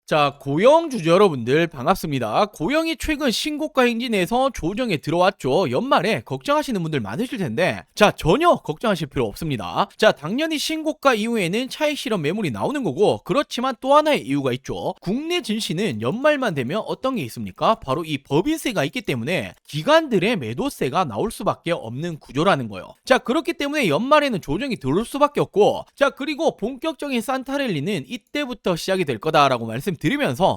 자, 고영 주주 여러분들 반갑습니다. 고영이 최근 신고가 행진에서 조정에 들어왔죠. 연말에 걱정하시는 분들 많으실 텐데, 자, 전혀 걱정하실 필요 없습니다. 자, 당연히 신고가 이후에는 차익 실현 매물이 나오는 거고, 그렇지만 또 하나의 이유가 있죠. 국내 증시는 연말만 되면 어떤 게 있습니까? 바로 이 법인세가 있기 때문에 기관들의 매도세가 나올 수밖에 없는 구조라는 거예요. 자, 그렇기 때문에 연말에는 조정이 들어올 수밖에 없고, 자, 그리고 본격적인 산타랠리는 이때부터 시작이 될 거다라고 말씀드리면서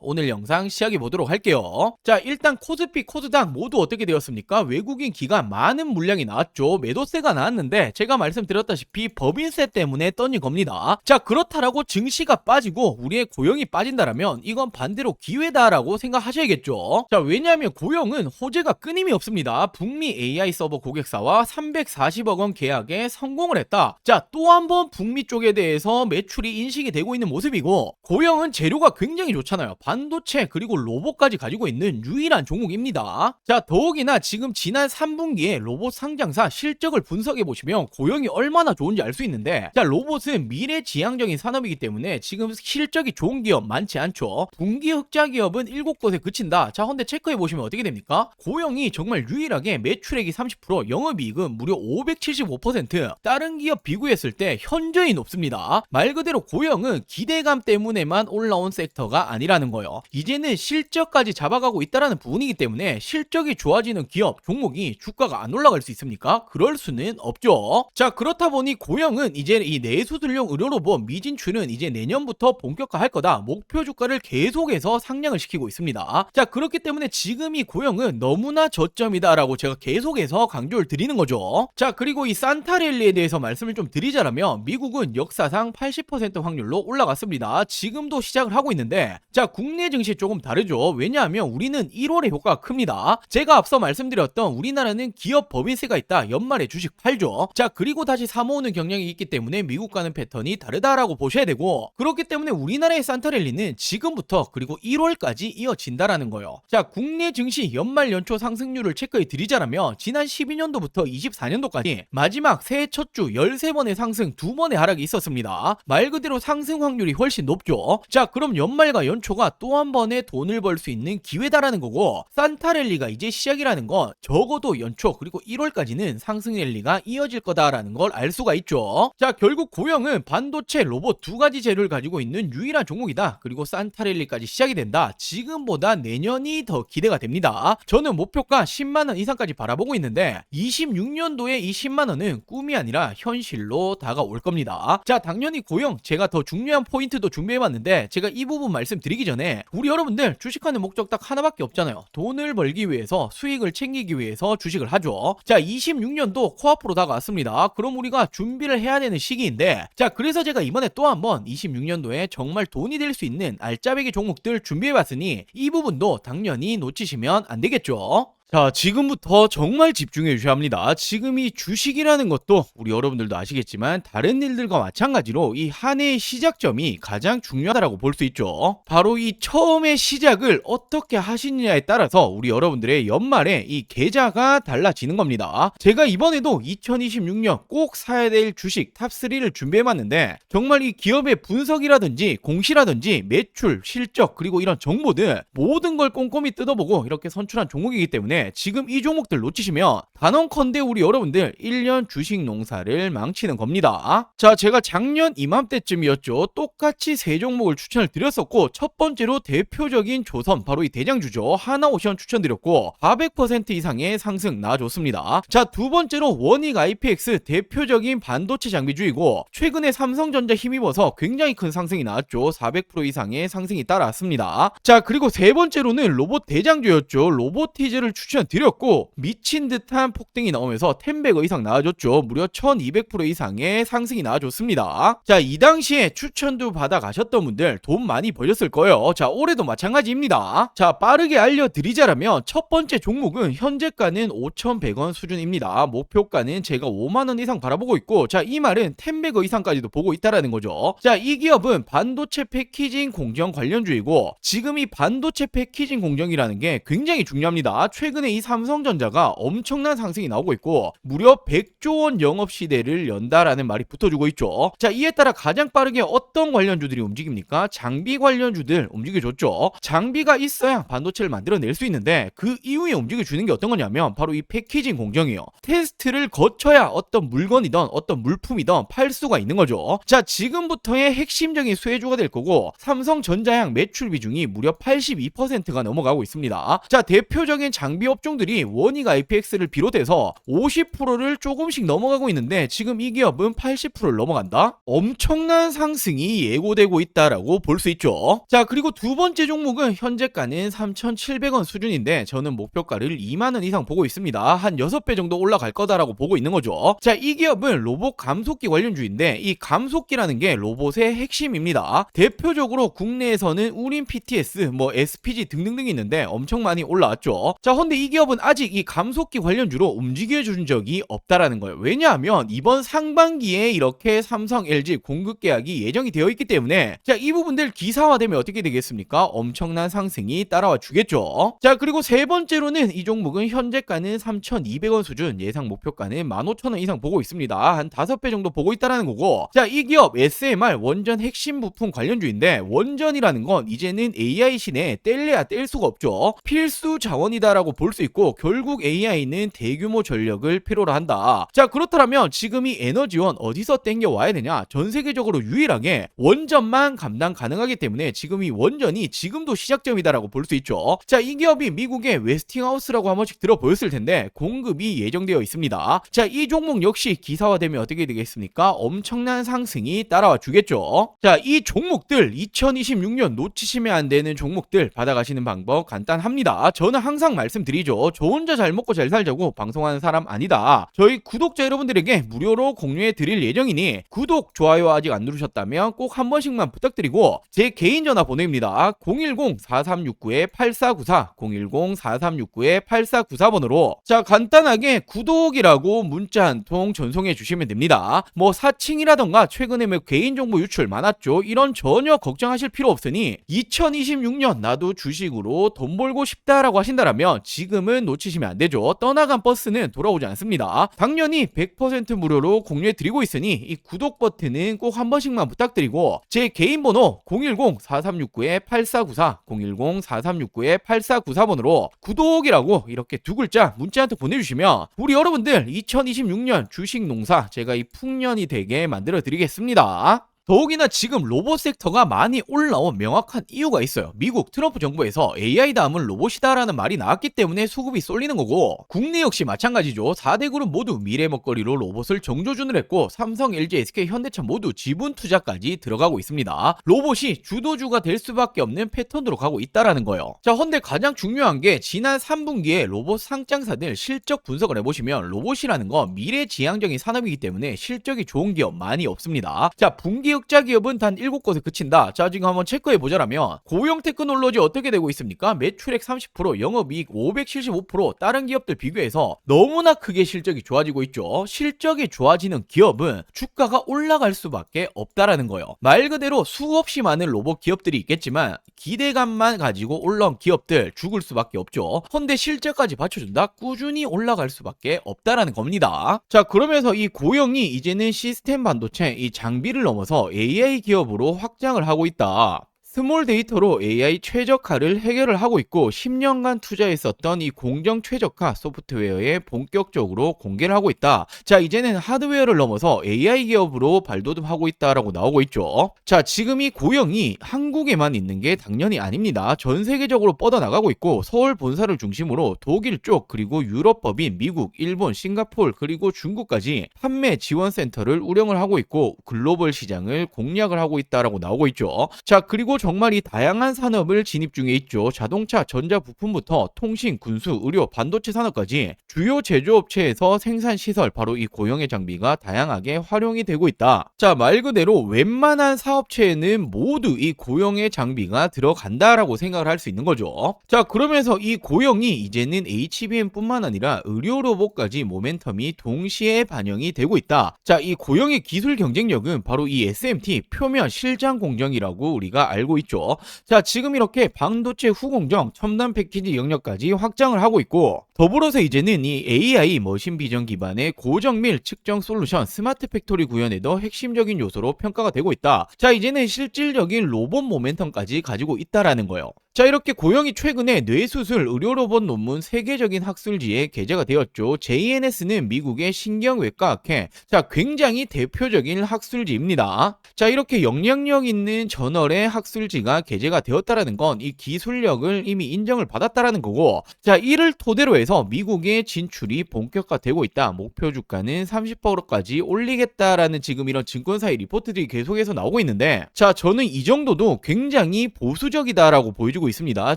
오늘 영상 시작해 보도록 할게요. 자, 일단 코스피, 코스닥 모두 어떻게 되었습니까? 외국인 기관 많은 물량이 나왔죠. 매도세가 나왔는데 제가 말씀드렸다시피 법인세 때문에 떠진 겁니다. 자, 그렇다라고 증시가 빠지고 우리의 고용이 빠진다라면 이건 반대로 기회다라고 생각하셔야겠죠. 자, 왜냐하면 고용은 호재가 끊임이 없습니다. 북미 AI 서버 고객사와 340억 원 계약에 성공을 했다. 자, 또 한 번 북미 쪽에 대해서 매출이 인식이 되고 있는 모습이고, 고용은 재료가 굉장히 좋잖아요. 반도체 그리고 로봇까지 가지고 있는 유일한 종목입니다. 자, 더욱이나 지금 지난 3분기에 로봇 상장사 실적을 분석해 보시면 고용이 얼마나 좋은지 알 수 있는데, 자, 로봇은 미래지향적인 산업이기 때문에 지금 실적이 좋은 기업 많지 않죠. 분기 흑자 기업은 7곳에 그친다. 자, 근데 체크해 보시면 어떻게 됩니까? 고용이 정말 유일하게 매출액이 30%, 영업이익은 무려 575%, 다른 기업 비교했을 때 현저히 높습니다. 말 그대로 고용은 기대감 때문에만 올라온 섹터가 아니라는 거예요. 이제는 실적까지 잡아가고 있다는 부분이기 때문에 실적이 좋아지는 기업, 종목이 주가가 안 올라갈 수 있습니까? 그럴 수는 없죠. 자, 그렇다 보니 고용은 이제 이 내수들용 의료로봇 미진출은 이제 내년부터 본격화할 거다. 목표 주가를 계속해서 상향을 시키고 있습니다. 자, 그렇기 때문에 지금 이 고용은 너무나 저점이다라고 제가 계속해서 강조를 드리는 거죠. 자, 그리고 이 산타랠리에 대해서 말씀을 좀 드리자면 미국은 역사상 80% 확률로 올라갔습니다. 지금도 시작을 하고 있는데, 자, 국내 증시 조금 다르죠. 왜냐하면 우리는 1월에 효과가 큽니다. 제가 앞서 말씀드렸던 우리나라는 기업 법인세가 있다. 연말에 주식 팔죠. 자, 그리고 다시 사모으는 경향이 있기 때문에 미국과는 패턴이 다르다라고 보셔야 되고, 그렇기 때문에 우리나라의 산타랠리는 지금부터 그리고 1월까지 이어진다라는 거예요. 자, 국내 증시 연말 연초 상승률을 체크해 드리자면 지난 12년도부터 24년도까지 마지막 새해 첫 주 13번의 상승, 2번의 하락이 있었습니다. 말 그대로 상승 확률이 훨씬 높죠. 자, 그럼 연말과 연초가 또 한 번의 돈을 벌 수 있는 기회다라는 거고, 산타랠리가 이제 시작이라는 건 적어도 연초 그리고 1월까지는 상승 랠리가 이어질 거다라는 걸 알 수가 있죠. 자, 결국 고용은 반도체, 로봇 두 가지 재료를 가지고 있는 유일한 종목이다. 그리고 산타랠리까지 시작이 된다. 지금보다 내년이 더 기대가 됩니다. 저는 목표가 10만원 이상까지 바라보고 있는데 26년도에 이 10만원은 꿈이 아니라 현실로 다가올 겁니다. 자, 당연히 고용 제가 더 중요한 포인트도 준비해봤는데, 제가 이 부분 말씀드리기 전에 우리 여러분들 주식하는 목적 딱 하나밖에 없잖아요. 돈을 벌기 위해서, 수익을 챙기기 위해서 주식을 하죠. 자, 26년도 코앞으로 다가왔습니다. 그럼 우리가 준비를 해야 되는 시기인데, 자, 그래서 제가 이번에 또 한번 26년도에 정말 돈이 될 수 있는 알짜배기 종목들 준비해봤으니 이 부분도 당연히 놓치시면 안 되겠죠. 자, 지금부터 정말 집중해 주셔야 합니다. 지금 이 주식이라는 것도 우리 여러분들도 아시겠지만 다른 일들과 마찬가지로 이 한 해의 시작점이 가장 중요하다고 볼 수 있죠. 바로 이 처음의 시작을 어떻게 하시느냐에 따라서 우리 여러분들의 연말에 이 계좌가 달라지는 겁니다. 제가 이번에도 2026년 꼭 사야 될 주식 탑3를 준비해봤는데, 정말 이 기업의 분석이라든지 공시라든지 매출, 실적 그리고 이런 정보들 모든 걸 꼼꼼히 뜯어보고 이렇게 선출한 종목이기 때문에 지금 이 종목들 놓치시면 단언컨대 우리 여러분들 1년 주식 농사를 망치는 겁니다. 자, 제가 작년 이맘때쯤이었죠. 똑같이 세 종목을 추천을 드렸었고, 첫 번째로 대표적인 조선, 바로 이 대장주죠. 하나오션 추천드렸고 400% 이상의 상승 나와줬습니다. 자, 두 번째로 원익 IPX, 대표적인 반도체 장비주이고 최근에 삼성전자 힘입어서 굉장히 큰 상승이 나왔죠. 400% 이상의 상승이 따라왔습니다. 자, 그리고 세 번째로는 로봇 대장주였죠. 로보티즈를 추천드렸고 미친 듯한 폭등이 나오면서 10배거 이상 나와줬죠. 무려 1200% 이상의 상승이 나와줬습니다. 자, 이 당시에 추천도 받아 가셨던 분들 돈 많이 벌렸을 거예요. 자, 올해도 마찬가지입니다. 자, 빠르게 알려드리자면 첫 번째 종목은 현재가는 5,100원 수준입니다. 목표가는 제가 5만원 이상 바라보고 있고, 자, 이 말은 10배거 이상까지도 보고 있다라는 거죠. 자, 이 기업은 반도체 패키징 공정 관련주이고 지금 이 반도체 패키징 공정이라는 게 굉장히 중요합니다. 최근 최근에 이 삼성전자가 엄청난 상승이 나오고 있고 무려 100조 원 영업 시대를 연다라는 말이 붙어주고 있죠. 자, 이에 따라 가장 빠르게 어떤 관련주들이 움직입니까? 장비 관련주들 움직여줬죠. 장비가 있어야 반도체를 만들어낼 수 있는데 그 이후에 움직여주는 게 어떤 거냐면 바로 이 패키징 공정이요. 테스트를 거쳐야 어떤 물건이든 어떤 물품이든 팔 수가 있는 거죠. 자, 지금부터의 핵심적인 수혜주가 될 거고 삼성전자양 매출 비중이 무려 82%가 넘어가고 있습니다. 자, 대표적인 장비 업종들이 원익 IPX를 비롯해서 50%를 조금씩 넘어가고 있는데 지금 이 기업은 80%를 넘어간다? 엄청난 상승이 예고되고 있다라고 볼 수 있죠. 자, 그리고 두 번째 종목은 현재가는 3,700원 수준인데 저는 목표가를 2만원 이상 보고 있습니다. 한 6배 정도 올라갈 거다라고 보고 있는 거죠. 자, 이 기업은 로봇 감속기 관련주인데 이 감속기라는 게 로봇의 핵심입니다. 대표적으로 국내에서는 우린 PTS, SPG 등등등이 있는데 엄청 많이 올라왔죠. 자, 근데 이 기업은 아직 이 감속기 관련주로 움직여준 적이 없다라는 거예요. 왜냐하면 이번 상반기에 이렇게 삼성, LG 공급 계약이 예정이 되어 있기 때문에 자, 이 부분들 기사화되면 어떻게 되겠습니까? 엄청난 상승이 따라와 주겠죠. 자, 그리고 세 번째로는 이 종목은 현재가는 3,200원 수준, 예상 목표가는 15,000원 이상 보고 있습니다. 한 5배 정도 보고 있다라는 거고, 자, 이 기업 SMR 원전 핵심 부품 관련주인데 원전이라는 건 이제는 AI 시대에 뗄래야 뗄 수가 없죠. 필수 자원이다라고 볼 수 있고 결국 AI는 대규모 전력을 필요로 한다. 자, 그렇다면 지금 이 에너지원 어디서 땡겨 와야 되냐? 전 세계적으로 유일하게 원전만 감당 가능하기 때문에 지금 이 원전이 지금도 시작점이다라고 볼 수 있죠. 자, 이 기업이 미국의 웨스팅하우스라고 한 번씩 들어보였을 텐데 공급이 예정되어 있습니다. 자, 이 종목 역시 기사화되면 어떻게 되겠습니까? 엄청난 상승이 따라와 주겠죠. 자, 이 종목들 2026년 놓치시면 안 되는 종목들 받아가시는 방법 간단합니다. 저는 항상 말씀드리죠. 저 혼자 잘 먹고 잘 살자고 방송하는 사람 아니다. 저희 구독자 여러분들에게 무료로 공유해 드릴 예정이니 구독, 좋아요 아직 안 누르셨다면 꼭 한 번씩만 부탁드리고 제 개인 전화 보내입니다. 010-4369-8494 010-4369-8494번으로 자, 간단하게 구독이라고 문자 한 통 전송해 주시면 됩니다. 사칭이라던가 최근에 개인정보 유출 많았죠. 이런 전혀 걱정하실 필요 없으니 2026년 나도 주식으로 돈 벌고 싶다라고 하신다면 지금은 놓치시면 안 되죠. 떠나간 버스는 돌아오지 않습니다. 당연히 100% 무료로 공유해 드리고 있으니 이 구독 버튼은 꼭 한 번씩만 부탁드리고 제 개인 번호 010-4369-8494 010-4369-8494번으로 구독이라고 이렇게 두 글자 문자 한 통 보내주시면 우리 여러분들 2026년 주식 농사 제가 이 풍년이 되게 만들어 드리겠습니다. 더욱이나 지금 로봇 섹터가 많이 올라온 명확한 이유가 있어요. 미국 트럼프 정부에서 AI 다음은 로봇이다라는 말이 나왔기 때문에 수급이 쏠리는 거고 국내 역시 마찬가지죠. 4대 그룹 모두 미래 먹거리로 로봇을 정조준을 했고 삼성, LG, SK, 현대차 모두 지분 투자까지 들어가고 있습니다. 로봇이 주도주가 될 수밖에 없는 패턴으로 가고 있다라는 거예요. 자, 근데 가장 중요한 게 지난 3분기에 로봇 상장사들 실적 분석을 해보시면 로봇이라는 건 미래지향적인 산업이기 때문에 실적이 좋은 기업 많이 없습니다. 자, 분기 흑자 기업은 단 7곳에 그친다. 자, 지금 한번 체크해보자라면 고용 테크놀로지 어떻게 되고 있습니까? 매출액 30%, 영업이익 575%, 다른 기업들 비교해서 너무나 크게 실적이 좋아지고 있죠. 실적이 좋아지는 기업은 주가가 올라갈 수밖에 없다라는 거예요. 말 그대로 수없이 많은 로봇 기업들이 있겠지만 기대감만 가지고 올라온 기업들 죽을 수밖에 없죠. 헌데 실적까지 받쳐준다? 꾸준히 올라갈 수밖에 없다라는 겁니다. 자, 그러면서 이 고영이 이제는 시스템 반도체 이 장비를 넘어서 AI 기업으로 확장을 하고 있다. 스몰 데이터로 AI 최적화를 해결을 하고 있고 10년간 투자했었던 이 공정 최적화 소프트웨어에 본격적으로 공개를 하고 있다. 자, 이제는 하드웨어를 넘어서 AI 기업으로 발돋움하고 있다라고 나오고 있죠. 자, 지금 이 고영이 한국에만 있는 게 당연히 아닙니다. 전 세계적으로 뻗어나가고 있고 서울 본사를 중심으로 독일 쪽 그리고 유럽 법인, 미국, 일본, 싱가포르 그리고 중국까지 판매 지원 센터를 운영을 하고 있고 글로벌 시장을 공략을 하고 있다라고 나오고 있죠. 자, 그리고 정말 이 다양한 산업을 진입 중에 있죠. 자동차, 전자부품부터 통신, 군수, 의료, 반도체 산업까지 주요 제조업체에서 생산 시설, 바로 이 고영의 장비가 다양하게 활용이 되고 있다. 자, 말 그대로 웬만한 사업체에는 모두 이 고영의 장비가 들어간다라고 생각을 할 수 있는 거죠. 자, 그러면서 이 고영이 이제는 HBM뿐만 아니라 의료 로봇까지 모멘텀이 동시에 반영이 되고 있다. 자, 이 고영의 기술 경쟁력은 바로 이 SMT 표면 실장 공정이라고 우리가 알고 벌이고 있죠. 자, 지금 이렇게 반도체 후공정, 첨단 패키지 영역까지 확장을 하고 있고, 더불어서 이제는 이 AI 머신 비전 기반의 고정밀 측정 솔루션 스마트 팩토리 구현에도 핵심적인 요소로 평가가 되고 있다. 자, 이제는 실질적인 로봇 모멘텀까지 가지고 있다라는 거예요. 자, 이렇게 고영이 최근에 뇌수술 의료 로봇 논문 세계적인 학술지에 게재가 되었죠. JNS는 미국의 신경외과 학회. 자, 굉장히 대표적인 학술지입니다. 자, 이렇게 영향력 있는 저널의 학술지가 게재가 되었다라는 건 이 기술력을 이미 인정을 받았다라는 거고, 자, 이를 토대로 해서 미국의 진출이 본격화되고 있다. 목표 주가는 30%까지 올리겠다라는 지금 이런 증권사의 리포트들이 계속해서 나오고 있는데, 자, 저는 이 정도도 굉장히 보수적이다라고 보여주고 있습니다.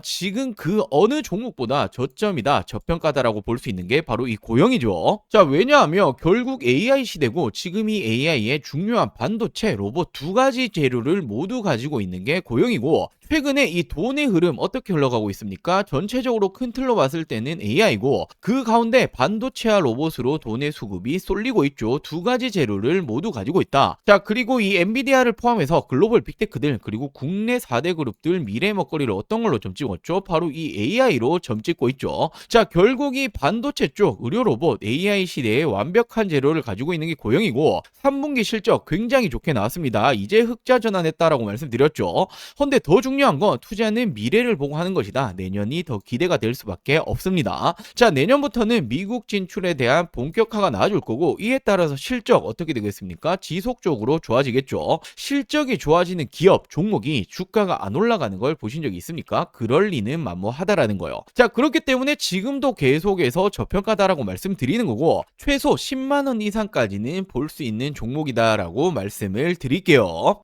지금 그 어느 종목보다 저점이다, 저평가다라고 볼 수 있는 게 바로 이 고영이죠. 자, 왜냐하면 결국 AI 시대고, 지금 이 AI의 중요한 반도체, 로봇 두 가지 재료를 모두 가지고 있는 게 고영이고, 최근에 이 돈의 흐름 어떻게 흘러가고 있습니까? 전체적으로 큰 틀로 봤을 때는 AI고, 그 가운데 반도체와 로봇으로 돈의 수급이 쏠리고 있죠. 두 가지 재료를 모두 가지고 있다. 자, 그리고 이 엔비디아를 포함해서 글로벌 빅테크들, 그리고 국내 4대 그룹들 미래 먹거리를 어떤 걸로 점 찍었죠? 바로 이 AI로 점 찍고 있죠. 자, 결국 이 반도체 쪽 의료 로봇 AI 시대에 완벽한 재료를 가지고 있는 게 고영이고, 3분기 실적 굉장히 좋게 나왔습니다. 이제 흑자 전환했다라고 말씀드렸죠. 근데 더 중요한 건 투자는 미래를 보고 하는 것이다. 내년이 더 기대가 될 수밖에 없습니다. 자, 내년부터는 미국 진출에 대한 본격화가 나아질 거고, 이에 따라서 실적 어떻게 되겠습니까? 지속적으로 좋아지겠죠. 실적이 좋아지는 기업, 종목이 주가가 안 올라가는 걸 보신 적이 있습니까? 그럴 리는 만무하다라는 거예요. 자, 그렇기 때문에 지금도 계속해서 저평가다라고 말씀드리는 거고, 최소 10만원 이상까지는 볼 수 있는 종목이다라고 말씀을 드릴게요.